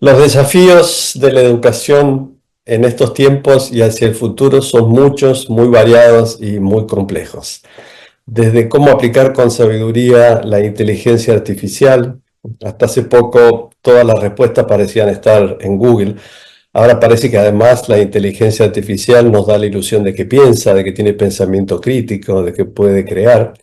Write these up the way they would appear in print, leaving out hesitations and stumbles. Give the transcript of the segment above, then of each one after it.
Los desafíos de la educación en estos tiempos y hacia el futuro son muchos, muy variados y muy complejos. Desde cómo aplicar con sabiduría la inteligencia artificial, hasta hace poco todas las respuestas parecían estar en Google. Ahora parece que además la inteligencia artificial nos da la ilusión de que piensa, de que tiene pensamiento crítico, de que puede crear.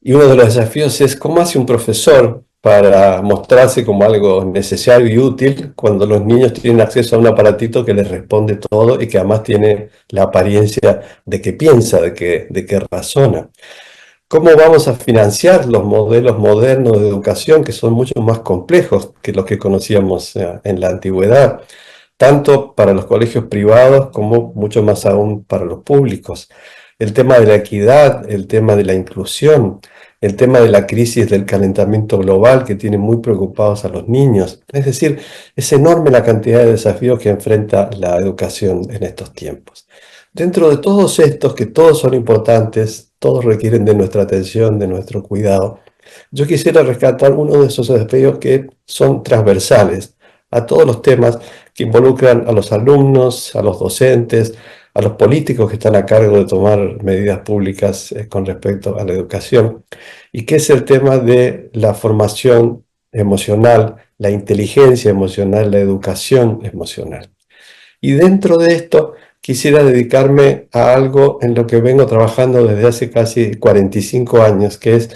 Y uno de los desafíos es cómo hace un profesor para mostrarse como algo necesario y útil cuando los niños tienen acceso a un aparatito que les responde todo y que además tiene la apariencia de que piensa, de que razona. ¿Cómo vamos a financiar los modelos modernos de educación que son mucho más complejos que los que conocíamos en la antigüedad, tanto para los colegios privados como mucho más aún para los públicos? El tema de la equidad, el tema de la inclusión, el tema de la crisis del calentamiento global que tiene muy preocupados a los niños. Es decir, es enorme la cantidad de desafíos que enfrenta la educación en estos tiempos. Dentro de todos estos, que todos son importantes, todos requieren de nuestra atención, de nuestro cuidado, yo quisiera rescatar uno de esos desafíos que son transversales a todos los temas que involucran a los alumnos, a los docentes, a los políticos que están a cargo de tomar medidas públicas con respecto a la educación, y que es el tema de la formación emocional, la inteligencia emocional, la educación emocional. Y dentro de esto quisiera dedicarme a algo en lo que vengo trabajando desde hace casi 45 años, que es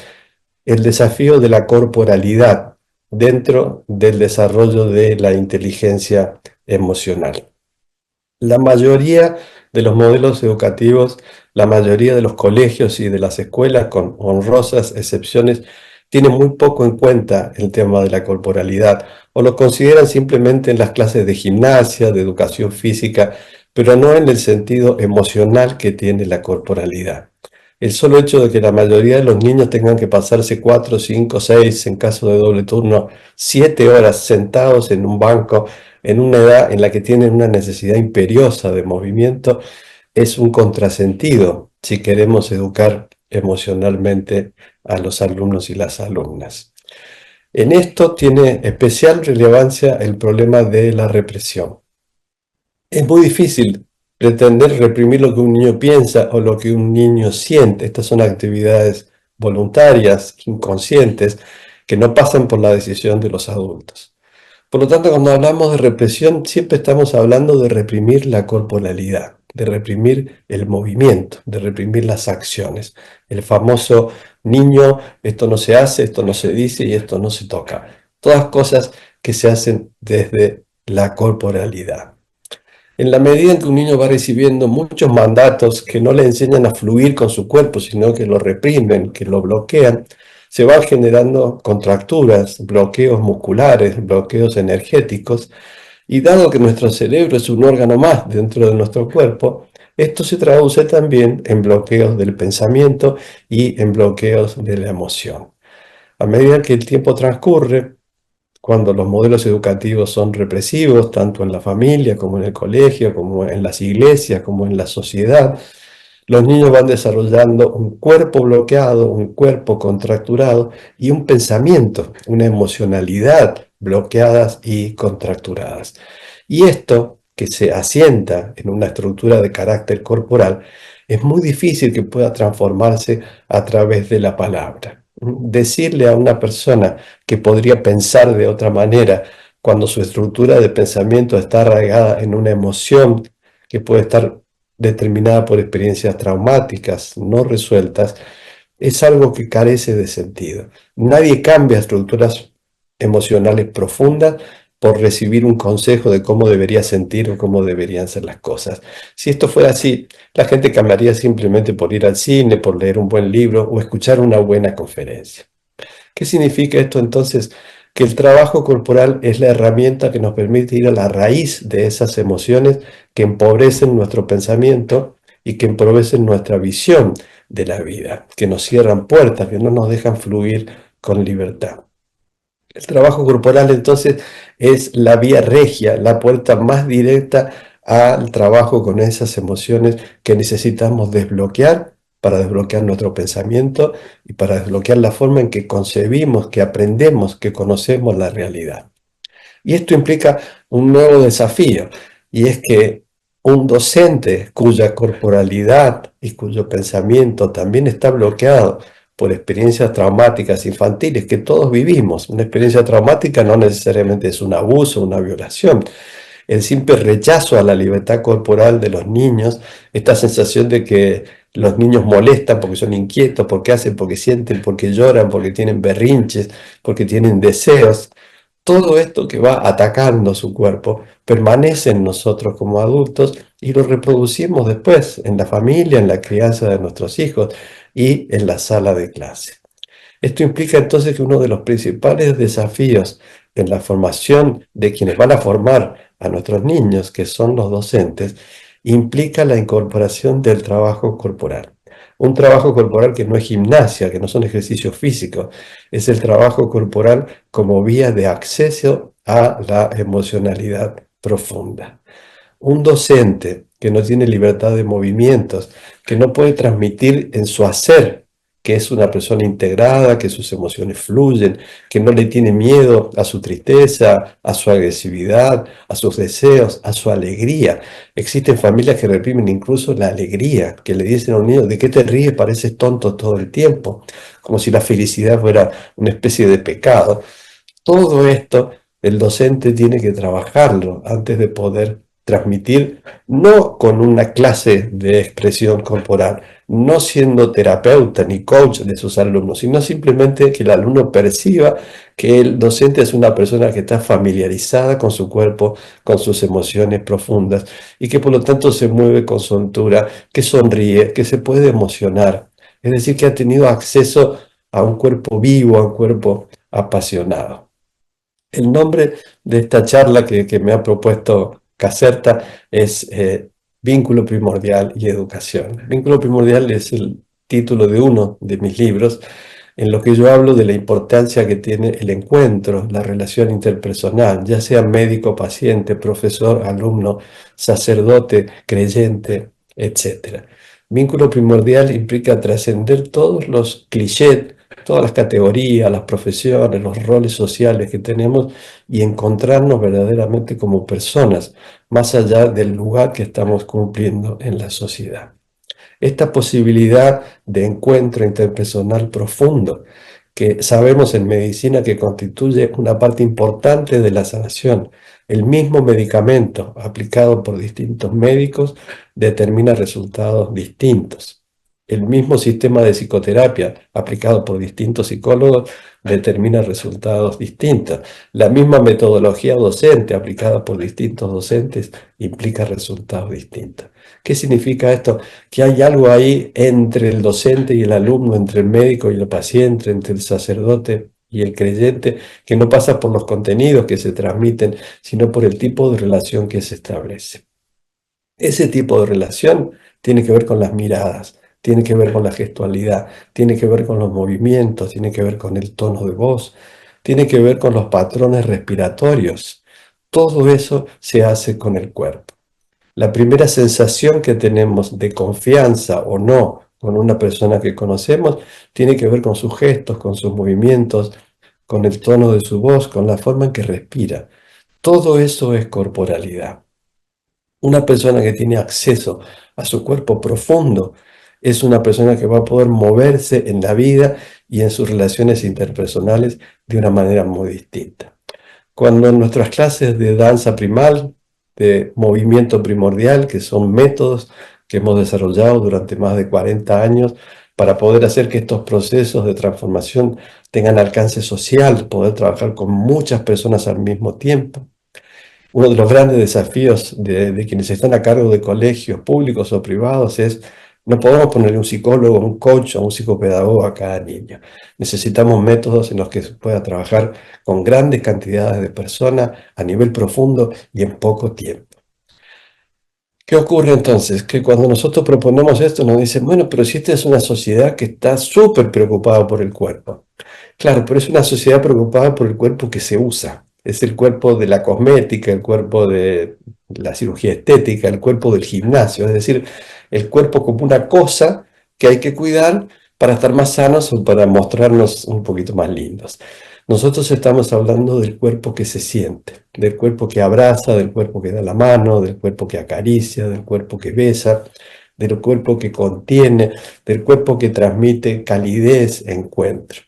el desafío de la corporalidad dentro del desarrollo de la inteligencia emocional. La mayoría de los modelos educativos, la mayoría de los colegios y de las escuelas, con honrosas excepciones, tienen muy poco en cuenta el tema de la corporalidad o lo consideran simplemente en las clases de gimnasia, de educación física, pero no en el sentido emocional que tiene la corporalidad. El solo hecho de que la mayoría de los niños tengan que pasarse 4, 5, 6, en caso de doble turno, 7 horas sentados en un banco en una edad en la que tienen una necesidad imperiosa de movimiento, es un contrasentido si queremos educar emocionalmente a los alumnos y las alumnas. En esto tiene especial relevancia el problema de la represión. Es muy difícil pretender reprimir lo que un niño piensa o lo que un niño siente. Estas son actividades voluntarias, inconscientes, que no pasan por la decisión de los adultos. Por lo tanto, cuando hablamos de represión, siempre estamos hablando de reprimir la corporalidad, de reprimir el movimiento, de reprimir las acciones. El famoso niño, esto no se hace, esto no se dice y esto no se toca. Todas cosas que se hacen desde la corporalidad. En la medida en que un niño va recibiendo muchos mandatos que no le enseñan a fluir con su cuerpo, sino que lo reprimen, que lo bloquean, se van generando contracturas, bloqueos musculares, bloqueos energéticos, y dado que nuestro cerebro es un órgano más dentro de nuestro cuerpo, esto se traduce también en bloqueos del pensamiento y en bloqueos de la emoción. A medida que el tiempo transcurre, cuando los modelos educativos son represivos, tanto en la familia como en el colegio, como en las iglesias, como en la sociedad, los niños van desarrollando un cuerpo bloqueado, un cuerpo contracturado y un pensamiento, una emocionalidad bloqueadas y contracturadas. Y esto, que se asienta en una estructura de carácter corporal, es muy difícil que pueda transformarse a través de la palabra. Decirle a una persona que podría pensar de otra manera cuando su estructura de pensamiento está arraigada en una emoción que puede estar determinada por experiencias traumáticas no resueltas, es algo que carece de sentido. Nadie cambia estructuras emocionales profundas por recibir un consejo de cómo debería sentir o cómo deberían ser las cosas. Si esto fuera así, la gente cambiaría simplemente por ir al cine, por leer un buen libro o escuchar una buena conferencia. ¿Qué significa esto entonces? Que el trabajo corporal es la herramienta que nos permite ir a la raíz de esas emociones que empobrecen nuestro pensamiento y que empobrecen nuestra visión de la vida, que nos cierran puertas, que no nos dejan fluir con libertad. El trabajo corporal entonces es la vía regia, la puerta más directa al trabajo con esas emociones que necesitamos desbloquear para desbloquear nuestro pensamiento y para desbloquear la forma en que concebimos, que aprendemos, que conocemos la realidad. Y esto implica un nuevo desafío, y es que un docente cuya corporalidad y cuyo pensamiento también está bloqueado por experiencias traumáticas infantiles que todos vivimos. Una experiencia traumática no necesariamente es un abuso, una violación. El simple rechazo a la libertad corporal de los niños, esta sensación de que los niños molestan porque son inquietos, porque hacen, porque sienten, porque lloran, porque tienen berrinches, porque tienen deseos. Todo esto que va atacando su cuerpo permanece en nosotros como adultos y lo reproducimos después en la familia, en la crianza de nuestros hijos y en la sala de clase. Esto implica entonces que uno de los principales desafíos en la formación de quienes van a formar a nuestros niños, que son los docentes, implica la incorporación del trabajo corporal. Un trabajo corporal que no es gimnasia, que no son ejercicios físicos, es el trabajo corporal como vía de acceso a la emocionalidad profunda. Un docente que no tiene libertad de movimientos, que no puede transmitir en su hacer que es una persona integrada, que sus emociones fluyen, que no le tiene miedo a su tristeza, a su agresividad, a sus deseos, a su alegría. Existen familias que reprimen incluso la alegría, que le dicen a un niño: ¿de qué te ríes? Pareces tonto todo el tiempo, como si la felicidad fuera una especie de pecado. Todo esto el docente tiene que trabajarlo antes de poder transmitir, no con una clase de expresión corporal, no siendo terapeuta ni coach de sus alumnos, sino simplemente que el alumno perciba que el docente es una persona que está familiarizada con su cuerpo, con sus emociones profundas, y que por lo tanto se mueve con soltura, que sonríe, que se puede emocionar. Es decir, que ha tenido acceso a un cuerpo vivo, a un cuerpo apasionado. El nombre de esta charla que me ha propuesto Caserta es Vínculo Primordial y Educación. Vínculo Primordial es el título de uno de mis libros, en lo que yo hablo de la importancia que tiene el encuentro, la relación interpersonal, ya sea médico, paciente, profesor, alumno, sacerdote, creyente, etc. Vínculo primordial implica trascender todos los clichés, todas las categorías, las profesiones, los roles sociales que tenemos, y encontrarnos verdaderamente como personas, más allá del lugar que estamos cumpliendo en la sociedad. Esta posibilidad de encuentro interpersonal profundo, que sabemos en medicina que constituye una parte importante de la sanación. El mismo medicamento aplicado por distintos médicos determina resultados distintos. El mismo sistema de psicoterapia aplicado por distintos psicólogos determina resultados distintos. La misma metodología docente aplicada por distintos docentes implica resultados distintos. ¿Qué significa esto? Que hay algo ahí entre el docente y el alumno, entre el médico y el paciente, entre el sacerdote y el creyente, que no pasa por los contenidos que se transmiten, sino por el tipo de relación que se establece. Ese tipo de relación tiene que ver con las miradas, tiene que ver con la gestualidad, tiene que ver con los movimientos, tiene que ver con el tono de voz, tiene que ver con los patrones respiratorios. Todo eso se hace con el cuerpo. La primera sensación que tenemos de confianza o no con una persona que conocemos tiene que ver con sus gestos, con sus movimientos, con el tono de su voz, con la forma en que respira. Todo eso es corporalidad. Una persona que tiene acceso a su cuerpo profundo es una persona que va a poder moverse en la vida y en sus relaciones interpersonales de una manera muy distinta. Cuando en nuestras clases de danza primal, de movimiento primordial, que son métodos que hemos desarrollado durante más de 40 años para poder hacer que estos procesos de transformación tengan alcance social, poder trabajar con muchas personas al mismo tiempo. Uno de los grandes desafíos de quienes están a cargo de colegios públicos o privados es: no podemos ponerle un psicólogo, un coach o un psicopedagogo a cada niño. Necesitamos métodos en los que se pueda trabajar con grandes cantidades de personas a nivel profundo y en poco tiempo. ¿Qué ocurre entonces? Que cuando nosotros proponemos esto nos dicen: bueno, pero si esta es una sociedad que está súper preocupada por el cuerpo. Claro, pero es una sociedad preocupada por el cuerpo que se usa. Es el cuerpo de la cosmética, el cuerpo de la cirugía estética, el cuerpo del gimnasio. Es decir, el cuerpo como una cosa que hay que cuidar para estar más sanos o para mostrarnos un poquito más lindos. Nosotros estamos hablando del cuerpo que se siente, del cuerpo que abraza, del cuerpo que da la mano, del cuerpo que acaricia, del cuerpo que besa, del cuerpo que contiene, del cuerpo que transmite calidez, encuentro.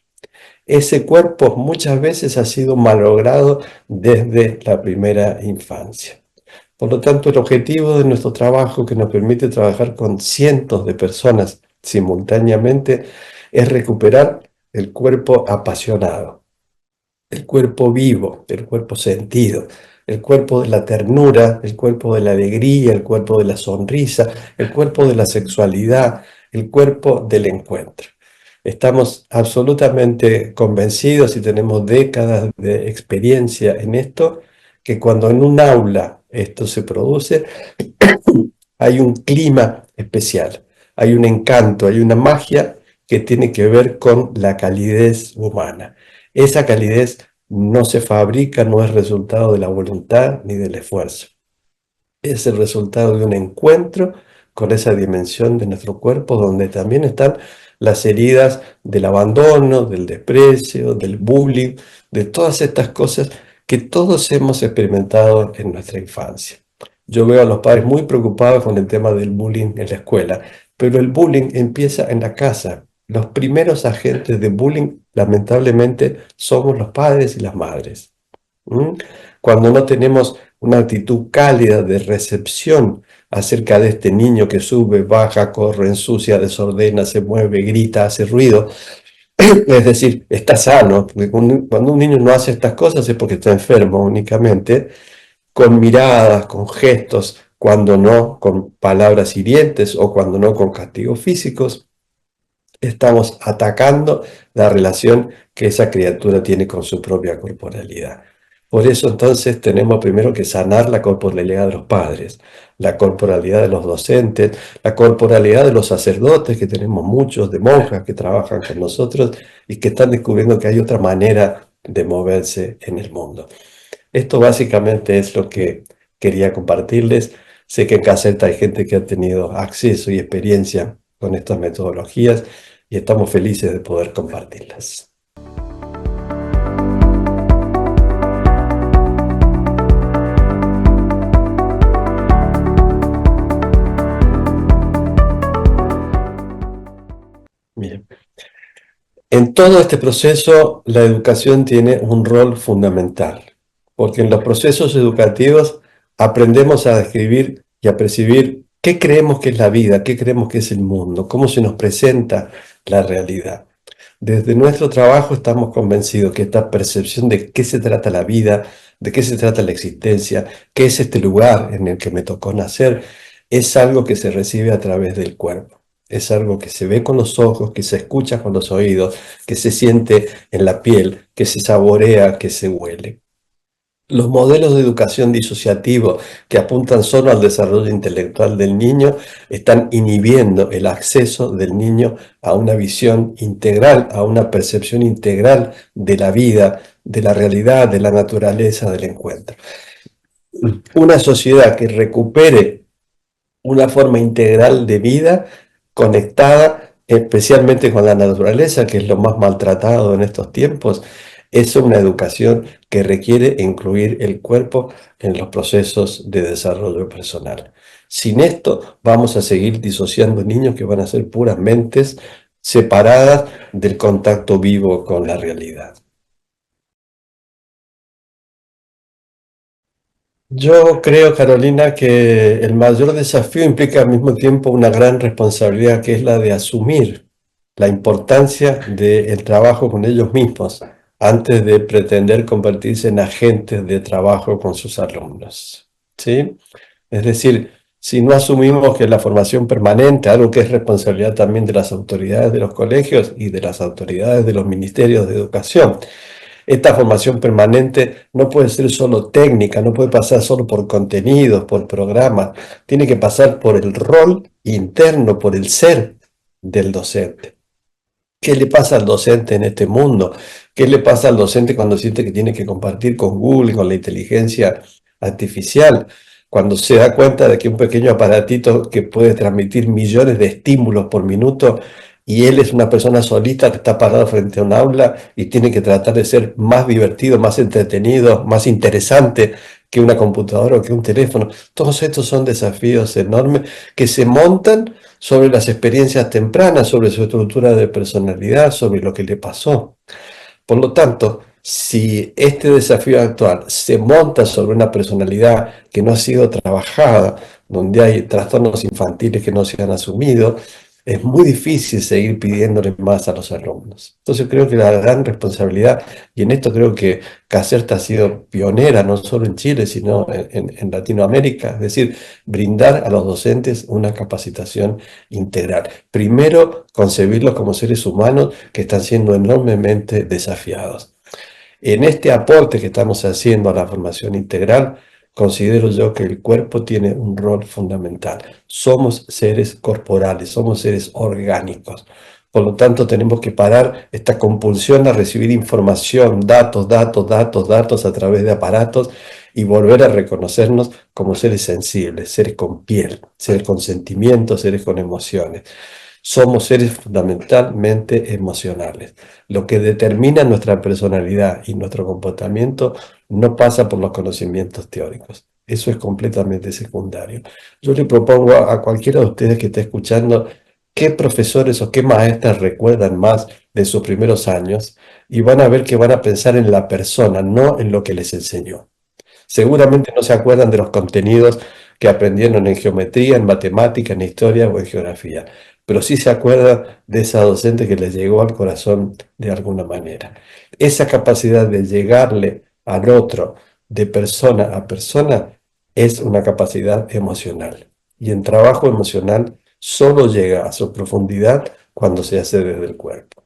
Ese cuerpo muchas veces ha sido malogrado desde la primera infancia. Por lo tanto, el objetivo de nuestro trabajo, que nos permite trabajar con cientos de personas simultáneamente, es recuperar el cuerpo apasionado, el cuerpo vivo, el cuerpo sentido, el cuerpo de la ternura, el cuerpo de la alegría, el cuerpo de la sonrisa, el cuerpo de la sexualidad, el cuerpo del encuentro. Estamos absolutamente convencidos y tenemos décadas de experiencia en esto, que cuando en un aula esto se produce, hay un clima especial, hay un encanto, hay una magia que tiene que ver con la calidez humana. Esa calidez no se fabrica, no es resultado de la voluntad ni del esfuerzo. Es el resultado de un encuentro con esa dimensión de nuestro cuerpo donde también están las heridas del abandono, del desprecio, del bullying, de todas estas cosas que todos hemos experimentado en nuestra infancia. Yo veo a los padres muy preocupados con el tema del bullying en la escuela, pero el bullying empieza en la casa. Los primeros agentes de bullying, lamentablemente, somos los padres y las madres. ¿Mm? Cuando no tenemos una actitud cálida de recepción acerca de este niño que sube, baja, corre, ensucia, desordena, se mueve, grita, hace ruido, es decir, está sano, porque cuando un niño no hace estas cosas es porque está enfermo únicamente, con miradas, con gestos, cuando no con palabras hirientes o cuando no con castigos físicos, estamos atacando la relación que esa criatura tiene con su propia corporalidad. Por eso entonces tenemos primero que sanar la corporalidad de los padres, la corporalidad de los docentes, la corporalidad de los sacerdotes, que tenemos muchos, de monjas que trabajan con nosotros y que están descubriendo que hay otra manera de moverse en el mundo. Esto básicamente es lo que quería compartirles. Sé que en Caseta hay gente que ha tenido acceso y experiencia con estas metodologías y estamos felices de poder compartirlas. Bien. En todo este proceso, la educación tiene un rol fundamental, porque en los procesos educativos aprendemos a describir y a percibir qué creemos que es la vida, qué creemos que es el mundo, cómo se nos presenta la realidad. Desde nuestro trabajo estamos convencidos que esta percepción de qué se trata la vida, de qué se trata la existencia, qué es este lugar en el que me tocó nacer, es algo que se recibe a través del cuerpo. Es algo que se ve con los ojos, que se escucha con los oídos, que se siente en la piel, que se saborea, que se huele. Los modelos de educación disociativo que apuntan solo al desarrollo intelectual del niño están inhibiendo el acceso del niño a una visión integral, a una percepción integral de la vida, de la realidad, de la naturaleza, del encuentro. Una sociedad que recupere una forma integral de vida conectada especialmente con la naturaleza, que es lo más maltratado en estos tiempos, es una educación que requiere incluir el cuerpo en los procesos de desarrollo personal. Sin esto vamos a seguir disociando niños que van a ser puras mentes separadas del contacto vivo con la realidad. Yo creo, Carolina, que el mayor desafío implica al mismo tiempo una gran responsabilidad, que es la de asumir la importancia del trabajo con ellos mismos antes de pretender convertirse en agentes de trabajo con sus alumnos. ¿Sí? Es decir, si no asumimos que la formación permanente, algo que es responsabilidad también de las autoridades de los colegios y de las autoridades de los ministerios de educación, esta formación permanente no puede ser solo técnica, no puede pasar solo por contenidos, por programas, tiene que pasar por el rol interno, por el ser del docente. ¿Qué le pasa al docente en este mundo? ¿Qué le pasa al docente cuando siente que tiene que compartir con Google, con la inteligencia artificial? Cuando se da cuenta de que un pequeño aparatito que puede transmitir millones de estímulos por minuto y él es una persona solita que está parado frente a un aula y tiene que tratar de ser más divertido, más entretenido, más interesante que una computadora o que un teléfono. Todos estos son desafíos enormes que se montan sobre las experiencias tempranas, sobre su estructura de personalidad, sobre lo que le pasó. Por lo tanto, si este desafío actual se monta sobre una personalidad que no ha sido trabajada, donde hay trastornos infantiles que no se han asumido, es muy difícil seguir pidiéndole más a los alumnos. Entonces creo que la gran responsabilidad, y en esto creo que Caserta ha sido pionera, no solo en Chile, sino en Latinoamérica, es decir, brindar a los docentes una capacitación integral. Primero, concebirlos como seres humanos que están siendo enormemente desafiados. En este aporte que estamos haciendo a la formación integral, considero yo que el cuerpo tiene un rol fundamental. Somos seres corporales, somos seres orgánicos. Por lo tanto, tenemos que parar esta compulsión a recibir información, datos, datos, datos, datos a través de aparatos y volver a reconocernos como seres sensibles, seres con piel, seres con sentimientos, seres con emociones. Somos seres fundamentalmente emocionales. Lo que determina nuestra personalidad y nuestro comportamiento no pasa por los conocimientos teóricos. Eso es completamente secundario. Yo le propongo a cualquiera de ustedes que esté escuchando qué profesores o qué maestras recuerdan más de sus primeros años y van a ver que van a pensar en la persona, no en lo que les enseñó. Seguramente no se acuerdan de los contenidos que aprendieron en geometría, en matemática, en historia o en geografía, pero sí se acuerdan de esa docente que les llegó al corazón de alguna manera. Esa capacidad de llegarle al otro de persona a persona es una capacidad emocional. Y en trabajo emocional solo llega a su profundidad cuando se hace desde el cuerpo.